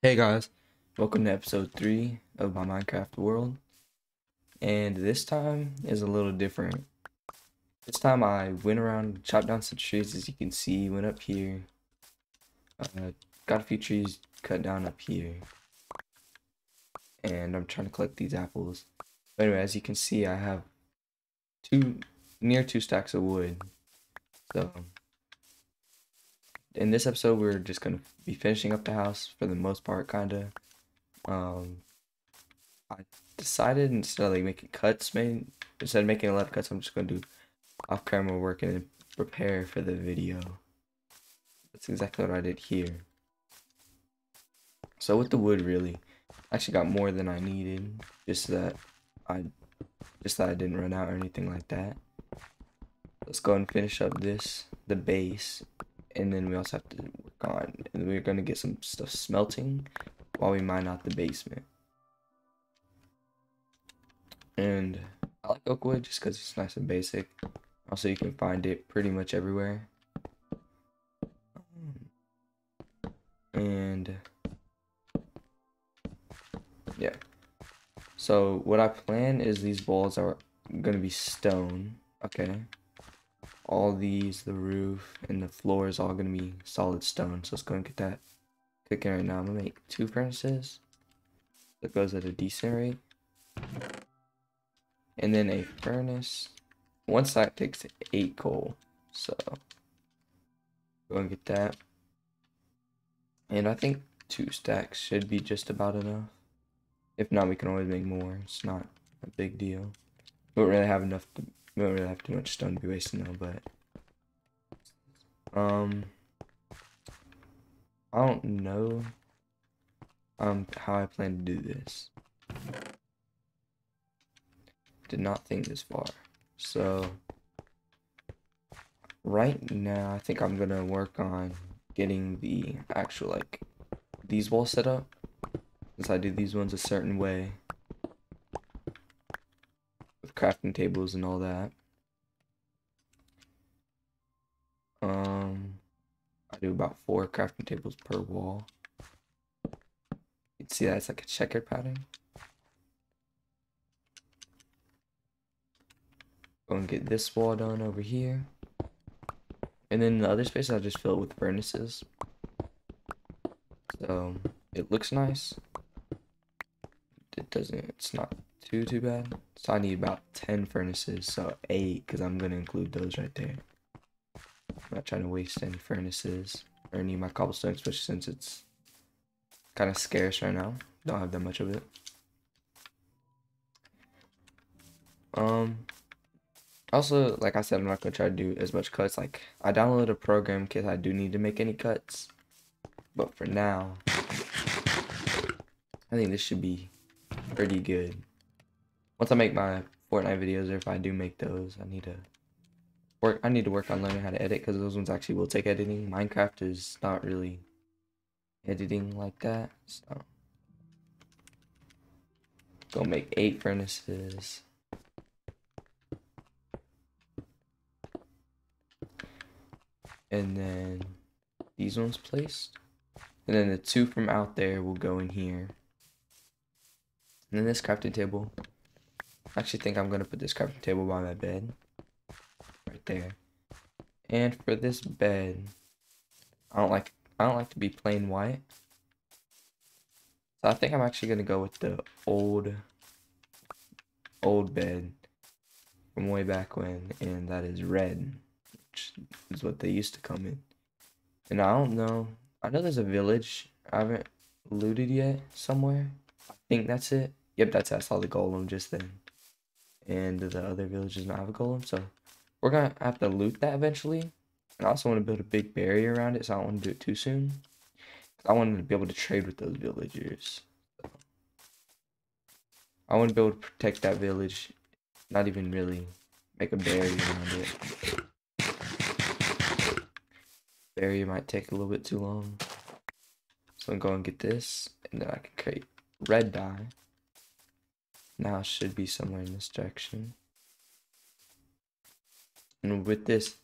Hey guys, welcome to episode 3 of my Minecraft world. And this time is a little different. This time I went around, chopped down some trees, as you can see, went up here. Got a few trees cut down up here. And I'm trying to collect these apples. But anyway, as you can see, I have near two stacks of wood. So in this episode, we're just gonna be finishing up the house for the most part, kinda. I decided instead of instead of making a lot of cuts, I'm just gonna do off-camera work and prepare for the video. That's exactly what I did here. So with the wood, really, I actually got more than I needed. I just that I didn't run out or anything like that. Let's go and finish up the base, and then we also have to work on, and we're gonna get some stuff smelting while we mine out the basement. And I like oak wood just because it's nice and basic. Also, you can find it pretty much everywhere. And yeah. So what I plan is these walls are gonna be stone. Okay. All these, the roof and the floor is all gonna be solid stone. So let's go and get that cooking right now. I'm gonna make 2 furnaces. That goes at a decent rate. And then a furnace. One side takes 8 coal. So go and get that. And I think 2 stacks should be just about enough. If not, we can always make more. It's not a big deal. We don't really have too much stone to be wasting though, but I don't know how I plan to do this. Did not think this far. So right now I think I'm gonna work on getting the actual these walls set up, since I do these ones a certain way with crafting tables and all that. I do about 4 crafting tables per wall. You can see that it's like a checkered pattern. Go and get this wall done over here. And then the other space I'll just fill it with furnaces. So it looks nice. It's not too bad. So I need about 10 furnaces, so 8, because I'm gonna include those right there. I'm not trying to waste any furnaces or any of my cobblestone, especially since it's kind of scarce right now. Don't have that much of it. Also, like I said, I'm not gonna try to do as much cuts. Like, I downloaded a program in case I do need to make any cuts. But for now, I think this should be pretty good. Once I make my Fortnite videos, or if I do make those, I need to work on learning how to edit, because those ones actually will take editing. Minecraft is not really editing like that, so go make 8 furnaces. And then these ones placed. And then the 2 from out there will go in here. And then this crafting table. I actually think I'm gonna put this crafting table by my bed. Right there. And for this bed, I don't like to be plain white. So I think I'm actually gonna go with the old bed from way back when, and that is red, which is what they used to come in. And I don't know. I know there's a village I haven't looted yet somewhere. I think that's it. Yep, that's it. I saw the golem just then. And the other village does not have a golem, so we're gonna have to loot that eventually. And I also want to build a big barrier around it, so I don't want to do it too soon. I want to be able to trade with those villagers. So I want to be able to protect that village, not even really make a barrier around it. Barrier might take a little bit too long. So I'm going to get this, and then I can create red dye. Now it should be somewhere in this direction. And with this,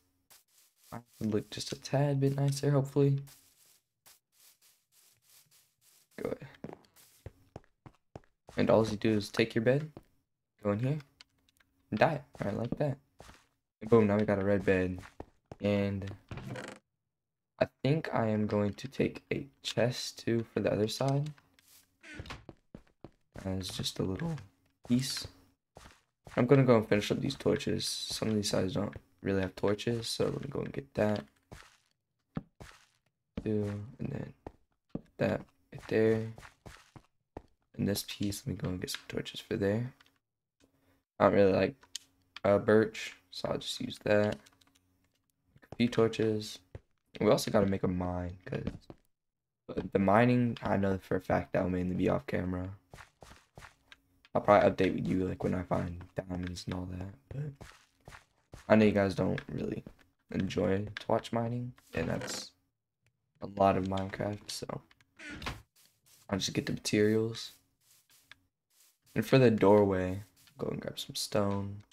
I can look just a tad bit nicer, hopefully. go ahead. And all you do is take your bed, go in here, and die it. Alright, like that. And boom, now we got a red bed. And I think I am going to take a chest too for the other side. As just a little piece. I'm gonna go and finish up these torches. Some of these sides don't really have torches, so let me go and get that. And then that right there. And this piece, let me go and get some torches for there. I don't really like birch, so I'll just use that. A few torches. We also got to make a mine, because the mining, I know for a fact that will mainly be off camera. I'll probably update with you like when I find diamonds and all that, but I know you guys don't really enjoy to watch mining, and that's a lot of Minecraft, so I'll just get the materials. And for the doorway, go and grab some stone.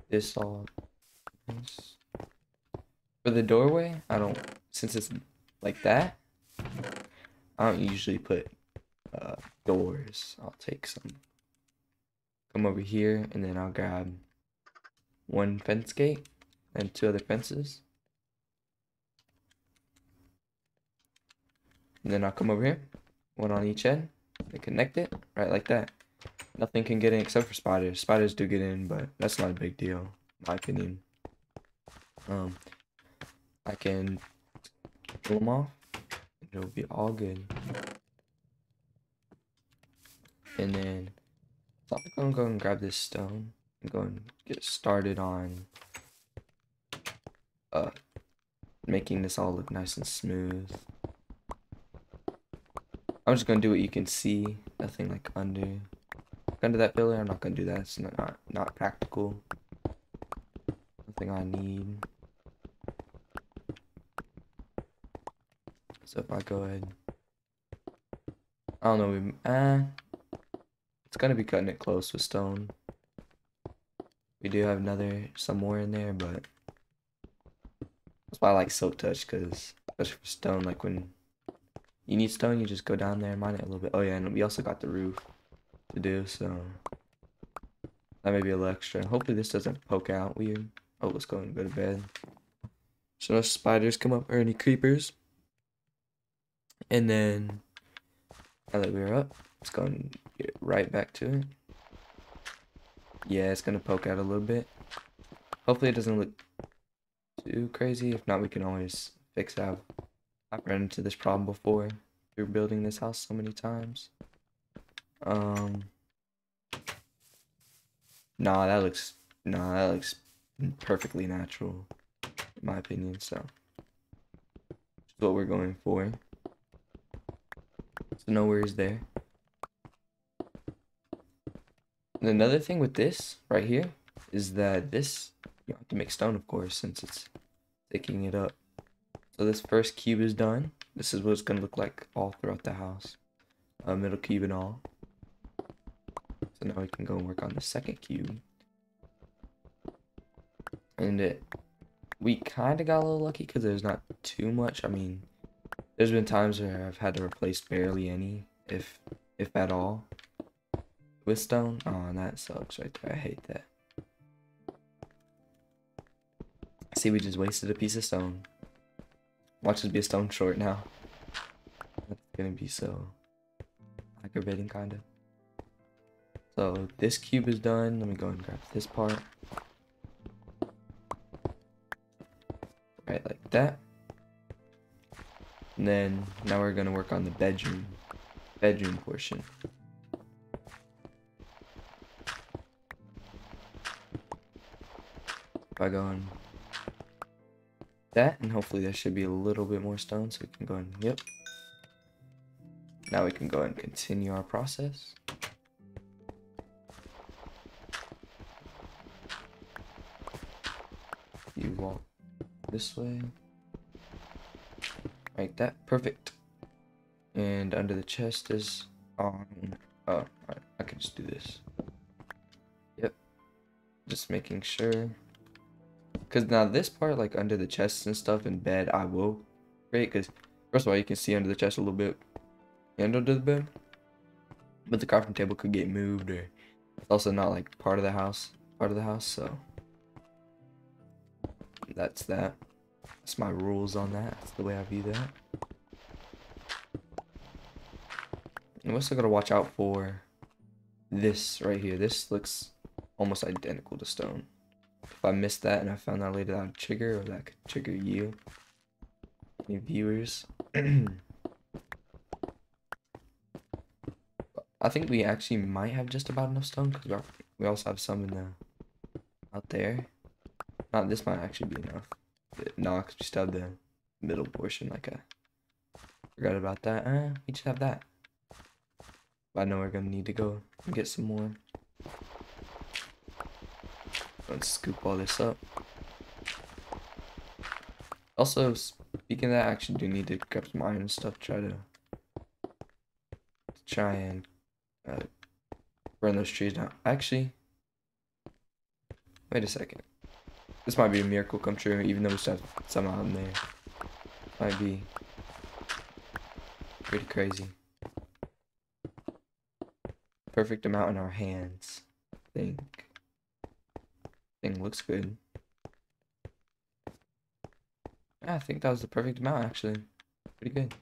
This all. For the doorway, since it's like that, I don't usually put doors. I'll take some. Come over here, and then I'll grab one fence gate and two other fences. And then I'll come over here, one on each end, and connect it, right like that. Nothing can get in except for spiders. Spiders do get in, but that's not a big deal, in my opinion. I can kill them off, and it'll be all good. And then, so I'm gonna go and grab this stone and go and get started on making this all look nice and smooth. I'm just gonna do what you can see, nothing like under that pillar. I'm not gonna do that. It's not practical. Nothing I need. So if I go ahead, I don't know. It's gonna be cutting it close with stone. We do have some more in there, but that's why I like silk touch, because especially for stone, like when you need stone, you just go down there and mine it a little bit. Oh yeah, and we also got the roof to do, so that may be a little extra. Hopefully this doesn't poke out weird. Oh, let's go and go to bed. So no spiders come up or any creepers. And then now that we're up, let's go and get right back to it. Yeah, it's gonna poke out a little bit. Hopefully it doesn't look too crazy. If not, we can always fix it. I've run into this problem before through building this house so many times. Nah, that looks perfectly natural, in my opinion. So that's what we're going for. So no worries there. And another thing with this right here is that this, you have to make stone, of course, since it's sticking it up. So this first cube is done. This is what it's gonna look like all throughout the house, middle cube and all. So now we can go and work on the second cube. And we kind of got a little lucky because there's not too much. I mean, there's been times where I've had to replace barely any, if at all, with stone. Oh, and that sucks right there. I hate that. See, we just wasted a piece of stone. Watch us be a stone short now. That's gonna be so aggravating, kind of. So this cube is done. Let me go and grab this part. Right, like that. And then now we're gonna work on the bedroom portion. If I go on that, and hopefully there should be a little bit more stone, so we can go and, yep. Now we can go and continue our process. You walk this way. Like that, perfect. And under the chest is on, oh, I can just do this. Yep, just making sure. Because now this part, like under the chests and stuff in bed, I will create, because First of all, you can see under the chest a little bit and under the bed. But the crafting table could get moved, or it's also not like part of the house, so that's that. That's my rules on that. That's the way I view that. And we also gotta watch out for this right here. This looks almost identical to stone. If I missed that and I found that later, that would trigger, or that could trigger you, any viewers. I think we actually might have just about enough stone, because we also have some in the out there. This might actually be enough. No, because we still have the middle portion. Like I forgot about that. We just have that. But I know we're gonna need to go and get some more. Let's scoop all this up. Also, speaking of that, I actually do need to grab some iron and stuff. Try and burn those trees down. Actually, wait a second. This might be a miracle come true, even though we still have some out in there. Might be pretty crazy. Perfect amount in our hands. Thing looks good. Yeah, I think that was the perfect amount, actually. Pretty good.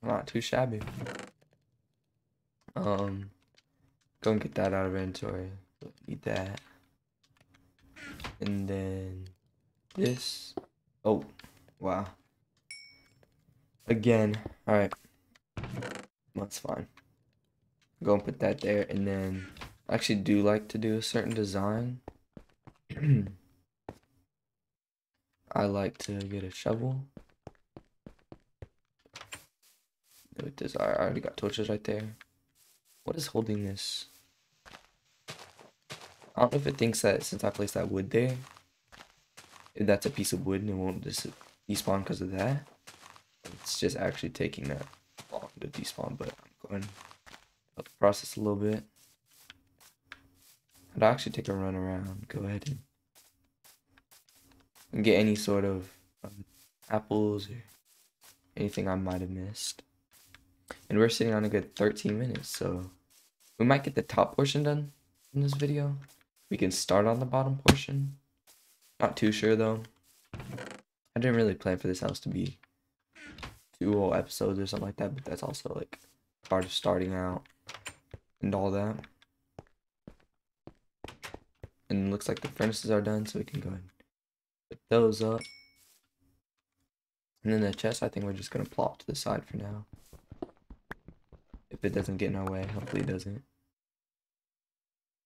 Not too shabby. Go and get that out of inventory. Eat that. And then this. Oh, wow. Again. Alright. That's fine. Go and put that there. And then I actually do like to do a certain design. I like to get a shovel. With this, I already got torches right there. What is holding this? I don't know if it thinks that since I placed that wood there, if that's a piece of wood and it won't just despawn because of that. It's just actually taking that long to despawn, but I'm going to help the process a little bit. I'd actually take a run around, go ahead and get any sort of apples or anything I might have missed. And we're sitting on a good 13 minutes, so we might get the top portion done in this video. We can start on the bottom portion. Not too sure though. I didn't really plan for this house to be 2 whole episodes or something like that, but that's also like part of starting out and all that. And it looks like the furnaces are done, so we can go ahead and put those up. And then the chest, I think we're just gonna plop to the side for now. If it doesn't get in our way, hopefully it doesn't.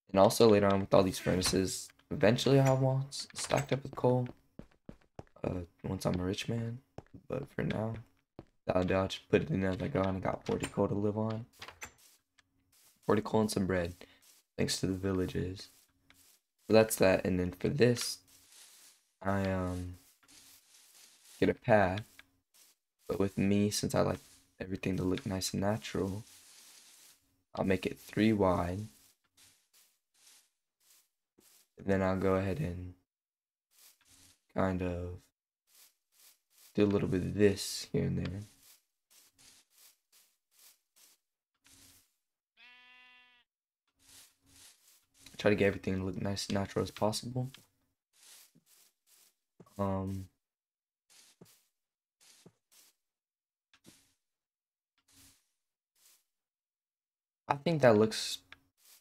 And also later on with all these furnaces, eventually I'll have them stacked up with coal. Once I'm a rich man. But for now, I'll just put it in as I go, and I got 40 coal to live on. 40 coal and some bread. Thanks to the villages. So that's that. And then for this, I get a path. But with me, since I like everything to look nice and natural, I'll make it 3 wide. And then I'll go ahead and kind of do a little bit of this here and there. Try to get everything to look nice and natural as possible. I think that looks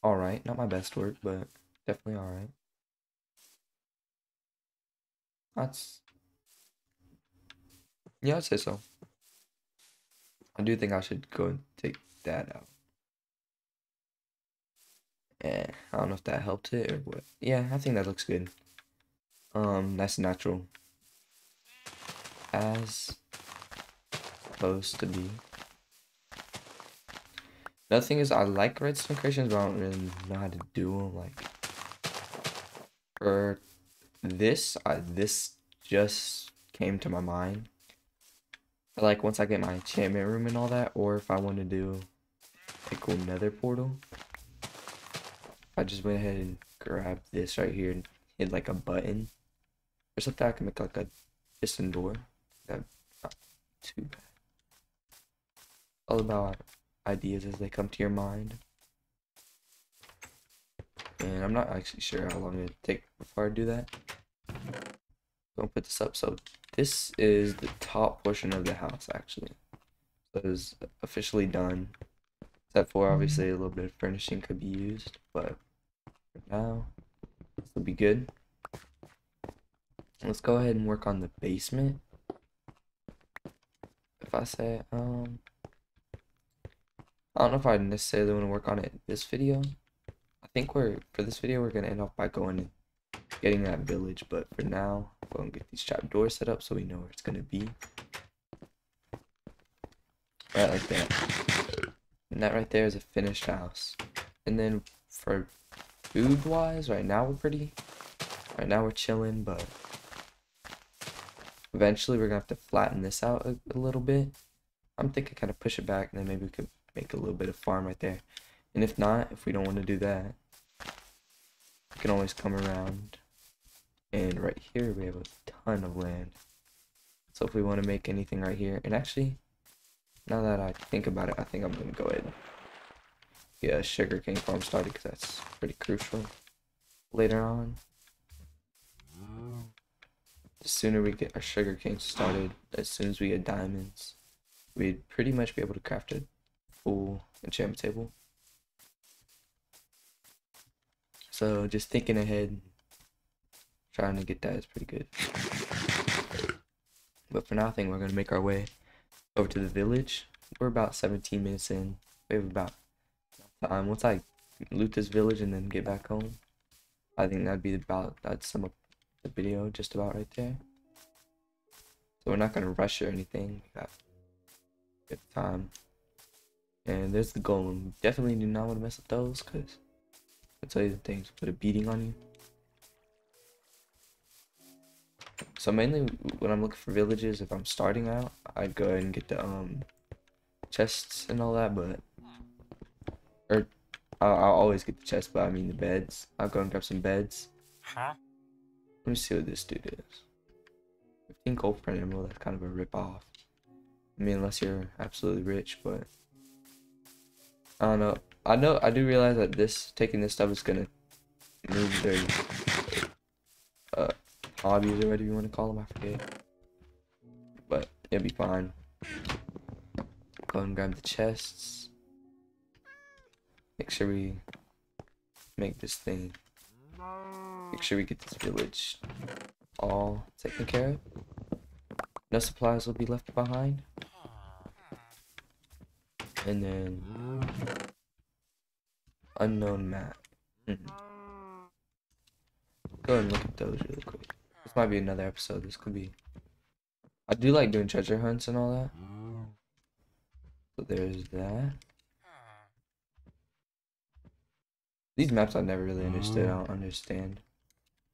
alright. Not my best work, but definitely alright. Yeah, I'd say so. I do think I should go and take that out. I don't know if that helped it or what. Yeah, I think that looks good. Nice and natural. As supposed to be. Another thing is I like redstone creations, but I don't really know how to do them. Like for this, this just came to my mind. Like once I get my enchantment room and all that, or if I want to do a cool nether portal, I just went ahead and grabbed this right here and hit like a button or something. I can make like a piston door. all about ideas as they come to your mind. And I'm not actually sure how long it'll take before I do that. Gonna put this up. So this is the top portion of the house actually. So it's officially done. Except for obviously a little bit of furnishing could be used, but for now this will be good. Let's go ahead and work on the basement. If I say I don't know if I necessarily want to work on it in this video. I think for this video we're gonna end off by going and getting that village, but for now we're gonna get these trap doors set up so we know where it's gonna be. Right like that. And that right there is a finished house. And then for food wise, right now we're chilling, but eventually we're gonna have to flatten this out a little bit. I'm thinking kind of push it back and then maybe we could make a little bit of farm right there. And if not, if we don't want to do that, we can always come around. And right here we have a ton of land. So if we want to make anything right here, and actually, now that I think about it, I think I'm gonna go ahead and get a sugarcane farm started because that's pretty crucial later on. The sooner we get our sugarcane started, as soon as we get diamonds, we'd pretty much be able to craft a full enchantment table. So just thinking ahead, trying to get that is pretty good. But for now, I think we're gonna make our way over to the village. We're about 17 minutes in. We have about time. Once I loot this village and then get back home, I think that'd sum up the video just about right there. So we're not gonna rush or anything. We got good time. And there's the golem. Definitely do not want to mess with those, because I'll tell you the things put a beating on you. So mainly when I'm looking for villages, if I'm starting out, I'd go ahead and get the chests and all that, but I'll always get the chests, but I mean the beds. I'll go and grab some beds. Let me see what this dude is. 15 gold per emerald, that's kind of a rip off. I mean, unless you're absolutely rich, but I don't know. I do realize that taking this stuff is gonna move their hobbies or whatever you want to call them, I forget. But it'll be fine. Go and grab the chests. Make sure we make this thing. Make sure we get this village all taken care of. No supplies will be left behind. And then unknown map. Go and look at those really quick. This might be another episode. This could be. I do like doing treasure hunts and all that. So there's that. These maps I never really understood. I don't understand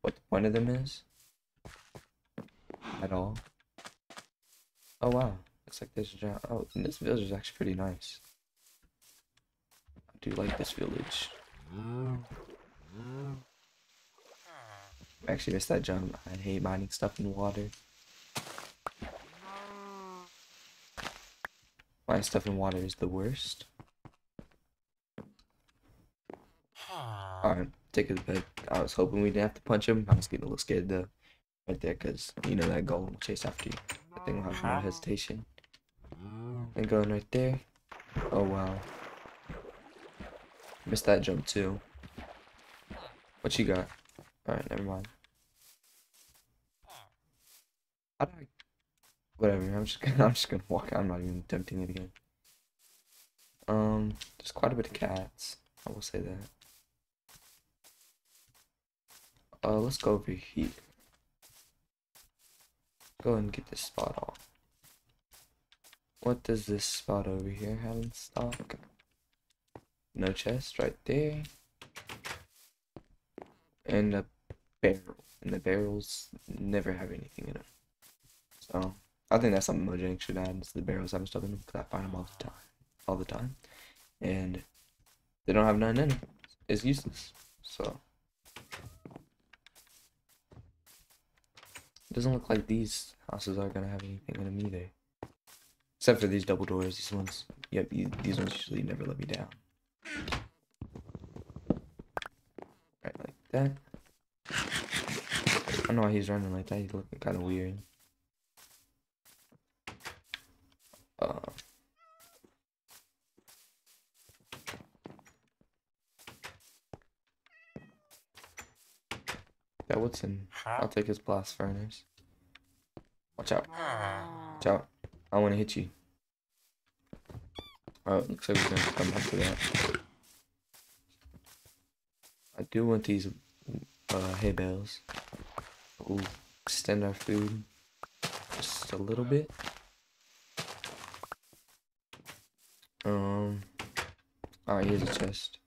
what the point of them is at all. Oh wow, looks like there's a giant. Oh, and this village is actually pretty nice. I do like this village. I actually missed that jump. I hate mining stuff in water. Mining stuff in water is the worst. Alright, take his bed. I was hoping we didn't have to punch him. I was getting a little scared though. Right there, because you know that golem will chase after you. I think we'll have no hesitation. And going right there. Oh wow. Missed that jump too. What you got? Alright, never mind. Whatever, I'm just gonna walk. I'm not even attempting it again. There's quite a bit of cats. I will say that. Let's go over here. Go ahead and get this spot off. What does this spot over here have in stock? No chest right there. And a barrel. And the barrels never have anything in them. So, I think that's something Mojang should add, is the barrels having stuff in them, because I find them all the time. And they don't have nothing in them. It's useless. So, it doesn't look like these houses are going to have anything in them either. Except for these double doors. These ones, yep, these ones usually never let me down. Right, like that. I don't know why he's running like that. He's looking kind of weird. That Woodson. I'll take his blast furnace. Watch out. Watch out. I want to hit you. Oh, looks like we're going to come back to that. I do want these hay bales. We'll extend our food just a little bit. Alright, here's a chest.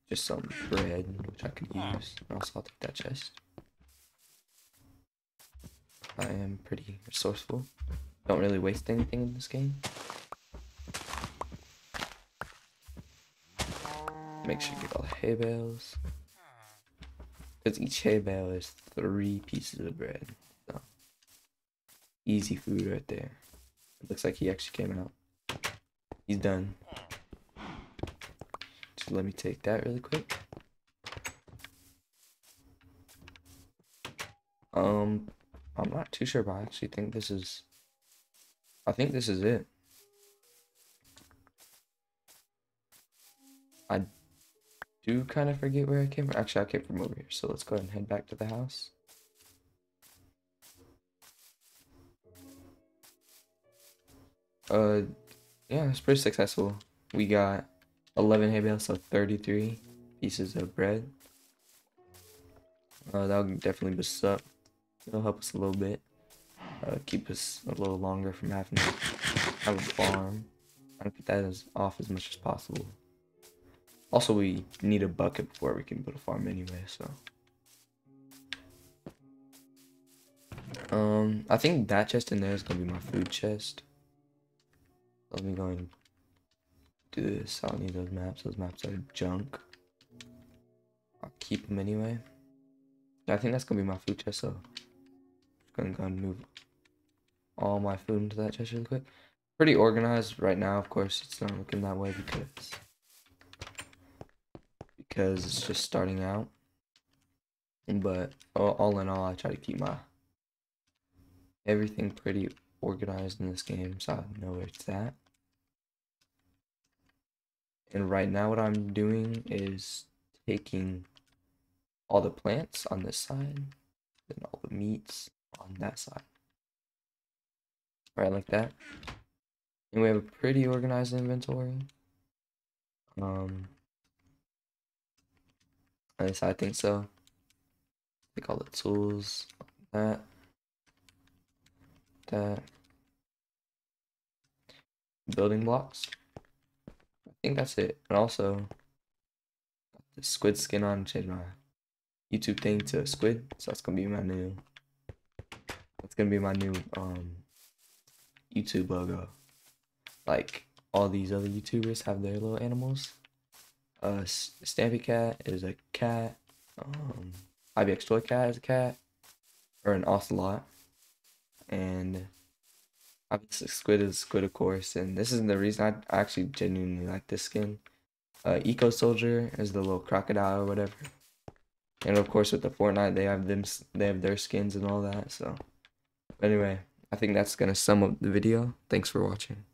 Just some bread, which I could use. Also, I'll take that chest. I am pretty resourceful. Don't really waste anything in this game. Make sure you get all the hay bales. Because each hay bale is 3 pieces of bread. So, easy food right there. It looks like he actually came out. He's done. Just let me take that really quick. I'm not too sure, but I actually think this is... I think this is it. I do kind of forget where I came from. Actually, I came from over here, so let's go ahead and head back to the house. Yeah, it's pretty successful. We got 11 hay bales, so 33 pieces of bread. That'll definitely boost us up. It'll help us a little bit. Keep us a little longer from having to have a farm. Trying to get that off as much as possible. Also, we need a bucket before we can build a farm anyway, so. I think that chest in there is gonna be my food chest. Let me go and do this. I don't need those maps. Those maps are junk. I'll keep them anyway. I think that's gonna be my food chest, so I'm gonna go and move all my food into that chest really quick. Pretty organized right now. Of course, it's not looking that way because it's just starting out. But all in all, I try to keep my everything pretty organized in this game, so I know where it's at. And right now, what I'm doing is taking all the plants on this side, and all the meats on that side. Right, like that. And we have a pretty organized inventory. At least I think so. Take all the tools, that. Building blocks. I think that's it. And also, got the squid skin on. Change my YouTube thing to squid, so that's gonna be my new. That's gonna be my new YouTube logo. Like all these other YouTubers have their little animals. Stampy Cat is a cat. IBX Toy Cat is a cat, or an ocelot, and obviously squid is squid, of course. And this is the reason I actually genuinely like this skin. Eco Soldier is the little crocodile or whatever, and of course with the Fortnite they have their skins and all that. So anyway, I think that's gonna sum up the video. Thanks for watching.